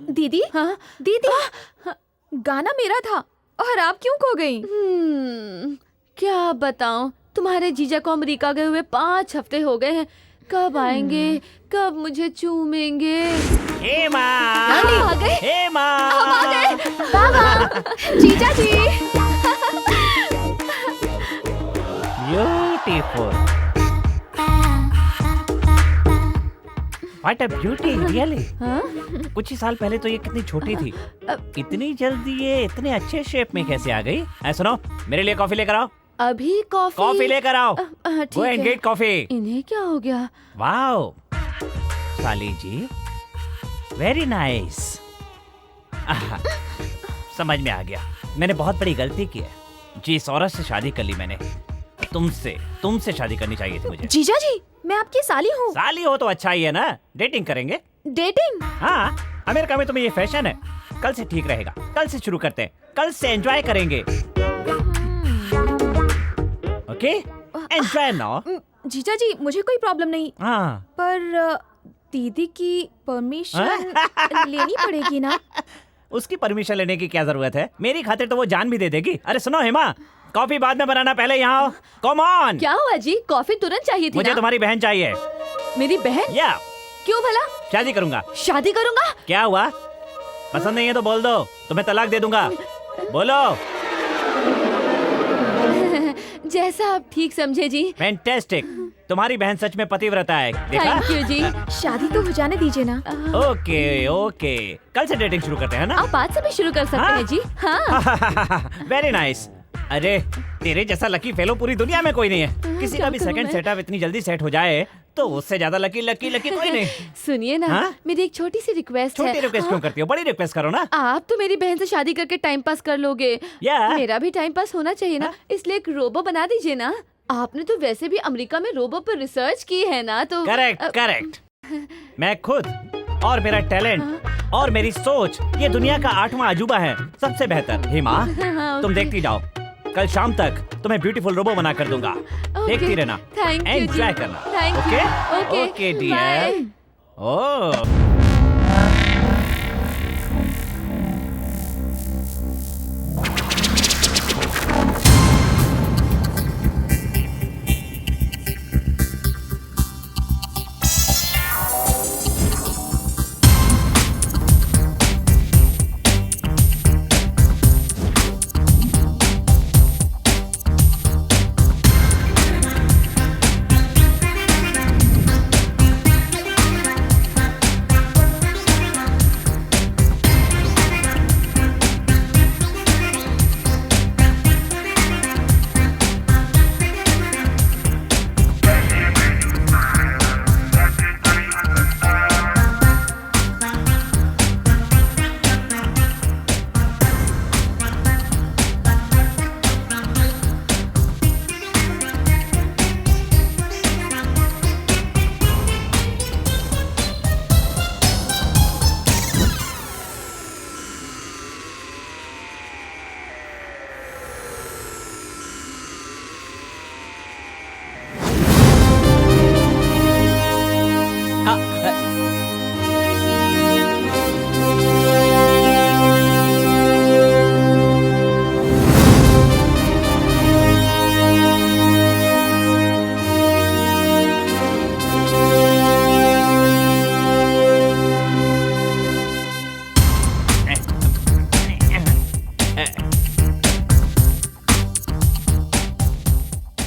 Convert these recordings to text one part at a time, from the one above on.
दीदी, हाँ दीदी, गाना मेरा था और आप क्यों खो गई? क्या बताऊं, तुम्हारे जीजा को अमेरिका गए हुए 5 हफ्ते हो गए हैं। कब आएंगे, कब मुझे चूमेंगे? हे माँ, आ गए, हे माँ, हम आ गए। बाबा, जीजा जी। Beautiful, what a beauty, really. हाँ? कुछ ही साल पहले तो ये कितनी छोटी थी, इतनी जल्दी ये इतने अच्छे शेप में कैसे आ गई? सुनो, मेरे लिए कॉफी लेकर आओ। अभी कॉफी? कॉफी लेकर आओ। ठीक गो एंड है। Get coffee. इन्हें क्या हो गया? वाओ, साली जी, वेरी नाइस। समझ में आ गया, मैंने बहुत बड़ी गलती की है। जिस औरत से शादी कर ली मैंने, तुमसे शादी करनी चाहिए थी मुझे। जीजा जी, मैं आपकी साली हूँ। साली हो तो अच्छा ही है ना, डेटिंग करेंगे। डेटिंग? हाँ, अमेरिका में तुम्हें ये फैशन है। कल से ठीक रहेगा, कल से शुरू करते हैं, कल से एंजॉय करेंगे। Okay, enjoy now. जीजा जी, मुझे कोई प्रॉब्लम नहीं, हाँ, पर दीदी की परमिशन लेनी पड़ेगी ना? उसकी परमिशन लेने की क्या जरूरत है? मेरी खातिर तो वो जान भी दे देगी। अरे सुनो हेमा, कॉफी बाद में बनाना, पहले यहाँ आओ। Come on. क्या हुआ जी, कॉफी तुरंत चाहिए थी मुझे ना? तुम्हारी बहन चाहिए। मेरी बहन? या क्यों भला? शादी करूंगा। शादी करूंगा? क्या हुआ, पसंद नहीं है तो बोल दो, तुम्हें तलाक दे दूंगा। बोलो। जैसा आप ठीक समझे जी। फैंटास्टिक, तुम्हारी बहन सच में पतिव्रता है, देखा? थैंक यू जी। शादी तो हो जाने दीजिए ना। ओके ओके, कल से डेटिंग शुरू करते हैं ना? आप आज से भी शुरू कर सकते हाँ? हैं जी। हाँ। Very nice. अरे तेरे जैसा लकी फेलो पूरी दुनिया में कोई नहीं है। किसी का भी करूं सेकंड मैं? सेटअप इतनी जल्दी सेट हो जाए तो उससे ज्यादा लकी लकी लकी कोई नहीं। सुनिए ना, हाँ? मेरी एक छोटी सी रिक्वेस्ट है। छोटी रिक्वेस्ट क्यों करती हो, बड़ी रिक्वेस्ट करो ना। आप तो मेरी बहन से शादी करके टाइम पास कर लोगे, या मेरा भी टाइम पास होना चाहिए ना, इसलिए एक रोबो बना दीजिए ना। आपने तो वैसे भी अमेरिका में रोबो पर रिसर्च की है ना, तो करेक्ट करेक्ट। मैं खुद और मेरा टैलेंट और मेरी सोच ये दुनिया का 8वां अजूबा है, सबसे बेहतर। हेमा, हाँ, तुम ओके। देखती जाओ, कल शाम तक तुम्हें ब्यूटीफुल रोबो बना कर दूंगा। देखती रहना, थैंक यू जी। एंजॉय करना। Thank you. Okay okay, okay bye. Dear. Oh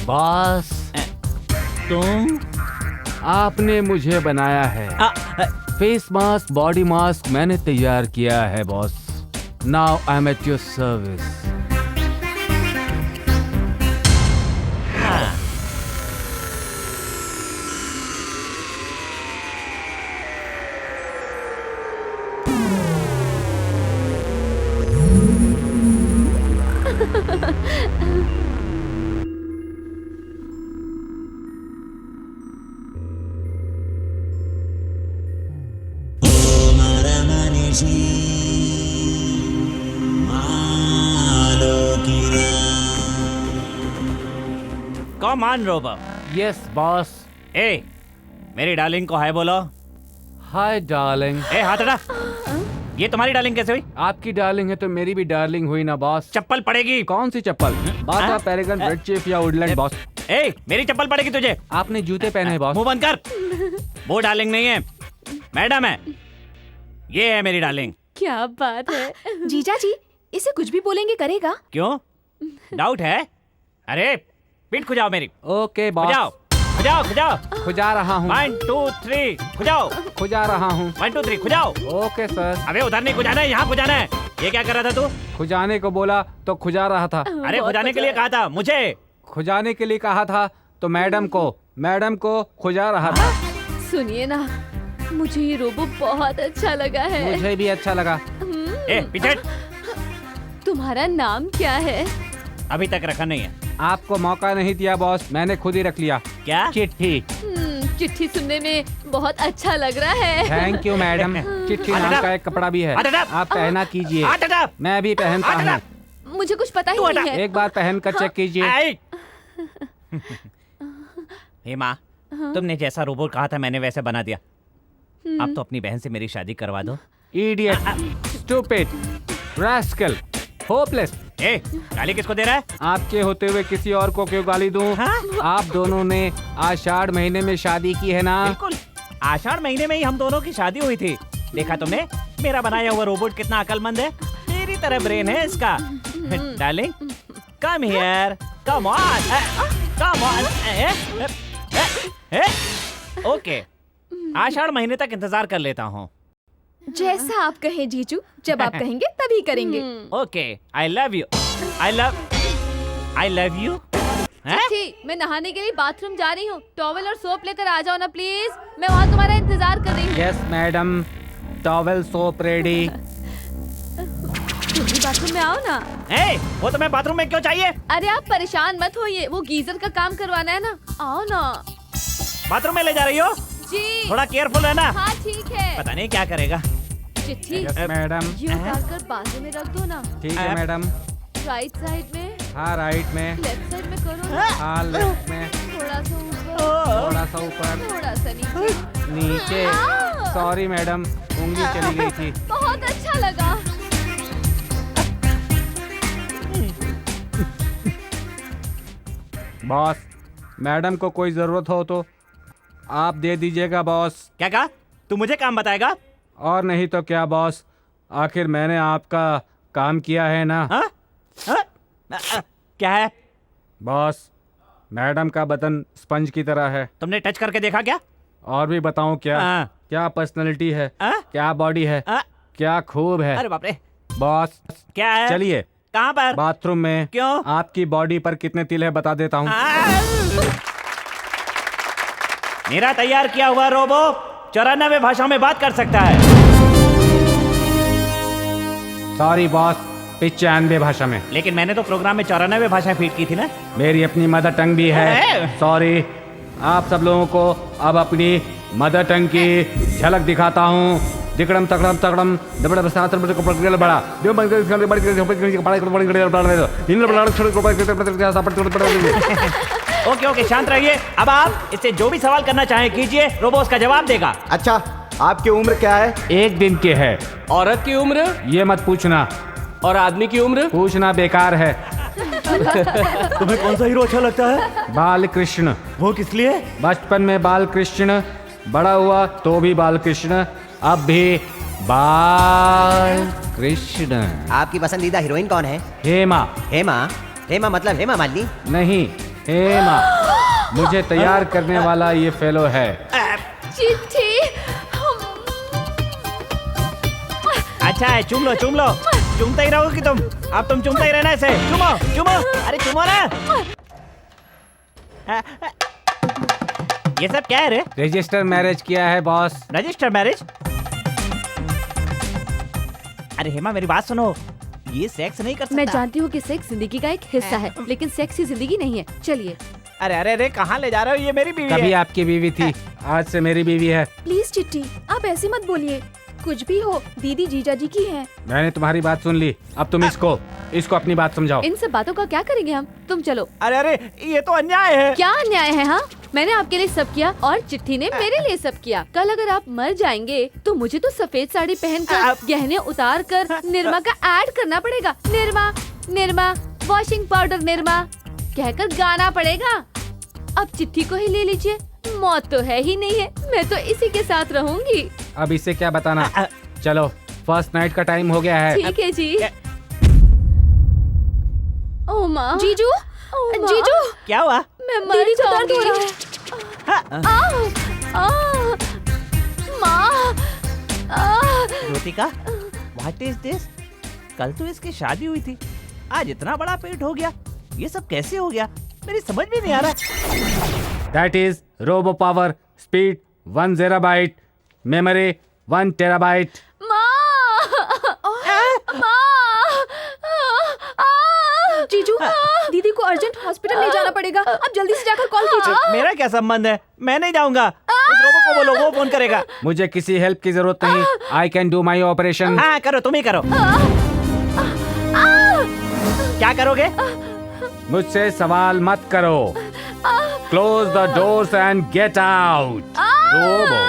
boss, तुम आपने मुझे बनाया है। फेस मास्क, बॉडी मास्क मैंने तैयार किया है boss. Now I am at your service. Come on robo. Yes boss. ए, मेरी डार्लिंग को हाय बोलो। Hi darling. ए, हाथ हटा। ये तुम्हारी डार्लिंग कैसे हुई? आपकी डार्लिंग है तो मेरी भी डार्लिंग हुई ना बॉस। चप्पल पड़ेगी। कौन सी चप्पल? बाटा, पैरागन, रेड चीफ या वुडलैंड बॉस? ए, मेरी चप्पल पड़ेगी तुझे। आपने जूते पहने हैं बॉस। मुंह बंद कर। वो डार्लिंग नहीं है, मैडम है। ये है मेरी डार्लिंग। क्या बात है। जीजा जी इसे कुछ भी बोलेंगे करेगा? क्यों? डाउट है? अरे पीठ खुजाओ मेरी। Okay boss. खुजाओ खुजाओ खुजाओ। खुजा रहा हूँ। 1 2 3 खुजाओ। खुजा रहा हूँ। 1 2 3 खुजाओ। Okay sir. अबे उधर नहीं खुजाना है, यहाँ खुजाना है। ये क्या कर रहा था तू? खुजाने को बोला तो खुजा रहा था। अरे खुजाने के लिए कहा था मुझे। खुजाने के लिए कहा था तो मैडम को खुजा रहा था। सुनिए ना, मुझे ये रोबो बहुत अच्छा लगा है। मुझे भी अच्छा लगा। ए पीछे। तुम्हारा नाम क्या है? अभी तक रखा नहीं है। आपको मौका नहीं दिया बॉस, मैंने खुद ही रख लिया। क्या? चिट्ठी। चिट्ठी सुनने में बहुत अच्छा लग रहा है। Thank you madam. चिट्ठी नाम का एक कपड़ा भी है, आप पहना कीजिए। मैं भी पहनता हूँ। मुझे कुछ पता ही नहीं है। एक बार पहन कर चेक कीजिए। हेमा, तुमने जैसा रोबोट कहा था मैंने वैसे बना दिया। अब तो अपनी बहन से मेरी शादी करवा दो। Idiot, stupid, rascal, hopeless. ए, गाली किसको दे रहा है? आपके होते हुए किसी और को क्यों गाली दूं? आप दोनों ने आषाढ़ महीने में शादी की है ना? बिल्कुल, आषाढ़ महीने में ही हम दोनों की शादी हुई थी। देखा तुमने मेरा बनाया हुआ रोबोट कितना अकलमंद है? तेरी तरह ब्रेन है इसका। Darling, come here, come on, come on. Okay, Ashadh महीने तक इंतजार कर लेता हूँ। जैसा आप कहें जीजू, जब आप कहेंगे तभी करेंगे। Okay, I love you, I love you. चिट्ठी, मैं नहाने के लिए बाथरूम जा रही हूँ। टॉवल और सोप लेकर आ जाओ ना प्लीज। मैं वहाँ तुम्हारा इंतजार कर रही हूँ। Yes madam, towel soap ready. तुम भी बाथरूम में आओ ना। ए, वो तुम्हें बाथरूम में क्यों चाहिए? अरे आप परेशान मत होइए, वो गीजर का काम करवाना है ना। आओ ना। बाथरूम में ले जा रही हो? जी। थोड़ा केयरफुल रहना। हाँ ठीक है। पता नहीं क्या करेगा। चिट्ठी, यस मैडम। ये उतार कर बाजू में रख दो ना। ठीक है मैडम। राइट साइड में। हाँ राइट में। लेफ्ट साइड में करो ना। हाँ लेफ्ट में। थोड़ा सा ऊपर, थोड़ा सा ऊपर, थोड़ा सा नीचे। नीचे। सॉरी मैडम, उंगली चली गई थी। बहुत अच्छा लगा। बॉस, मैडम को कोई जरूरत हो तो आप दे दीजिएगा बॉस। क्या कहा? तू मुझे काम बताएगा? और नहीं तो क्या बॉस, आखिर मैंने आपका काम किया है ना। हाँ? हाँ? क्या है? बॉस, मैडम का बदन स्पंज की तरह है। तुमने टच करके देखा क्या? और भी बताऊं क्या? हाँ। क्या पर्सनालिटी है, हाँ? क्या बॉडी है, हाँ? क्या खूब है। अरे बाप रे। बॉस क्या है? चलिए कहाँ पर? बाथरूम में। क्यों? आपकी बॉडी पर कितने तिल है बता देता हूँ। मेरा तैयार किया हुआ रोबो 94 भाषाओं में बात कर सकता है। सॉरी बॉस, 95 भाषा में। लेकिन मैंने तो प्रोग्राम में 94 भाषाएं फीड की थी ना। मेरी अपनी मदर टंग भी है। सॉरी, आप सब लोगों को अब अपनी मदर टंग की झलक दिखाता हूँ। दिकड़म तकड़म तकड़म दबड़ बसात बड़ा ओके ओके, शांत रहिए। अब आप इससे जो भी सवाल करना चाहें कीजिए, रोबो उसका जवाब देगा। अच्छा, आपकी उम्र क्या है? 1 दिन के है। औरत की उम्र ये मत पूछना। और आदमी की उम्र? पूछना बेकार है। तुम्हें कौन सा हीरो अच्छा लगता है? बाल कृष्ण। वो किस लिए? बचपन में बाल कृष्ण, बड़ा हुआ तो भी बाल कृष्ण, अब भी बाल कृष्ण। आपकी पसंदीदा हीरोइन कौन है? हेमा। हेमा? हेमा मतलब हेमा मालिनी? नहीं, हेमा। मुझे तैयार करने वाला ये फेलो है। चिट्ठी। अच्छा है, चूम लो चूम लो। चूमते ही रहोगी तुम। अब तुम चूमते ही रहना ऐसे। चूमो चूमो, अरे चूमो ना। ये सब क्या है रे? रजिस्टर मैरिज किया है बॉस। Register marriage? अरे हेमा मेरी बात सुनो, ये सेक्स नहीं कर सकता। मैं जानती हूँ कि सेक्स जिंदगी का एक हिस्सा है, लेकिन सेक्स ही जिंदगी नहीं है। चलिए। अरे अरे अरे, कहाँ ले जा रहे हो? ये मेरी बीवी कभी है। आपकी बीवी थी, आज से मेरी बीवी है। प्लीज चिट्ठी, आप ऐसे मत बोलिए। कुछ भी हो, दीदी जीजा जी की है। मैंने तुम्हारी बात सुन ली, अब तुम इसको अपनी बात समझाओ। इन सब बातों का क्या करेंगे हम? तुम चलो। अरे अरे, ये तो अन्याय है। क्या अन्याय है? हाँ, मैंने आपके लिए सब किया और चिट्ठी ने मेरे लिए सब किया। कल अगर आप मर जाएंगे तो मुझे तो सफेद साड़ी पहनकर गहने उतार कर निरमा का ऐड करना पड़ेगा। निरमा निरमा वॉशिंग पाउडर निरमा कहकर गाना पड़ेगा। अब चिट्ठी को ही ले लीजिए, मौत तो है ही नहीं है, मैं तो इसी के साथ रहूंगी। अब इससे क्या बताना। चलो फर्स्ट नाइट का टाइम हो गया है। ठीक है जी। ओ माँ, जीजू, ओ माँ, जीजू, क्या हुआ? मैं मर दीदी को दर्द हो जाऊंगी। रहा है। माँ, ज्योतिका, व्हाट इज दिस? कल तो इसकी शादी हुई थी, आज इतना बड़ा पेट हो गया। ये सब कैसे हो गया? मेरी समझ में नहीं आ रहा। That is Robo Power Speed 1 ZB, Memory 1 TB. जीजू, दीदी को अर्जेंट हॉस्पिटल ले जाना पड़ेगा। आप जल्दी से जाकर कॉल कीजिए। मेरा क्या संबंध है? मैं नहीं जाऊंगा। उस रोबो को बोलो, वो फोन करेगा। मुझे किसी हेल्प की जरूरत नहीं। I can do my operation. हाँ करो, तुम ही करो। क्या करोगे? मुझसे सवाल मत करो। Close the doors and get out. Robo.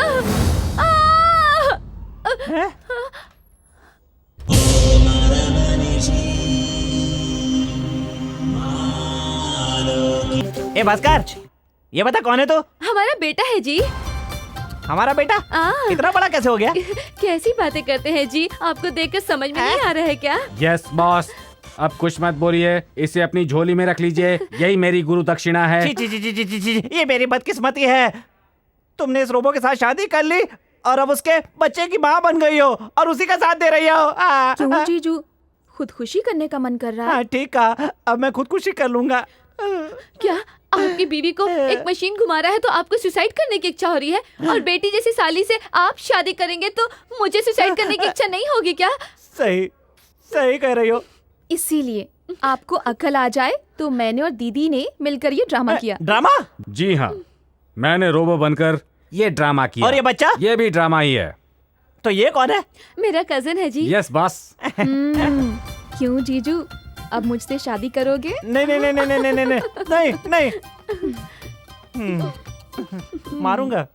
ए भास्कर, ये बता कौन है तू? हमारा बेटा है जी। हमारा बेटा? इतना बड़ा कैसे हो गया? कैसी बातें करते हैं जी, आपको देखकर समझ में नहीं आ रहा है क्या? Yes boss. अब कुछ मत बोलिए, इसे अपनी झोली में रख लीजिए। यही मेरी गुरु दक्षिणा है। जी जी जी जी जी जी, ये मेरी बदकिस्मती है। तुमने इस रोबो के साथ शादी कर ली और अब उसके बच्चे की माँ बन गई हो और उसी का साथ दे रही हो। क्यों जीजू, खुदकुशी करने का मन कर रहा है? हाँ ठीक है, अब मैं खुदकुशी कर लूंगा। क्या आपकी बीवी को एक मशीन घुमा रहा है तो आपको सुसाइड करने की इच्छा हो रही है? और बेटी जैसी साली से आप शादी करेंगे तो मुझे सुसाइड करने की इच्छा नहीं होगी क्या? सही सही कह रही हो। इसीलिए आपको अकल आ जाए तो मैंने और दीदी ने मिलकर ये ड्रामा किया। ड्रामा? जी हाँ, मैंने रोबो बनकर ये ड्रामा किया। और ये बच्चा? ये भी ड्रामा ही है। तो ये कौन है? मेरा कजन है जी। Yes boss. क्यों जीजू, अब मुझसे शादी करोगे? नहीं नहीं नहीं नहीं नहीं नहीं नहीं नहीं, मारूंगा।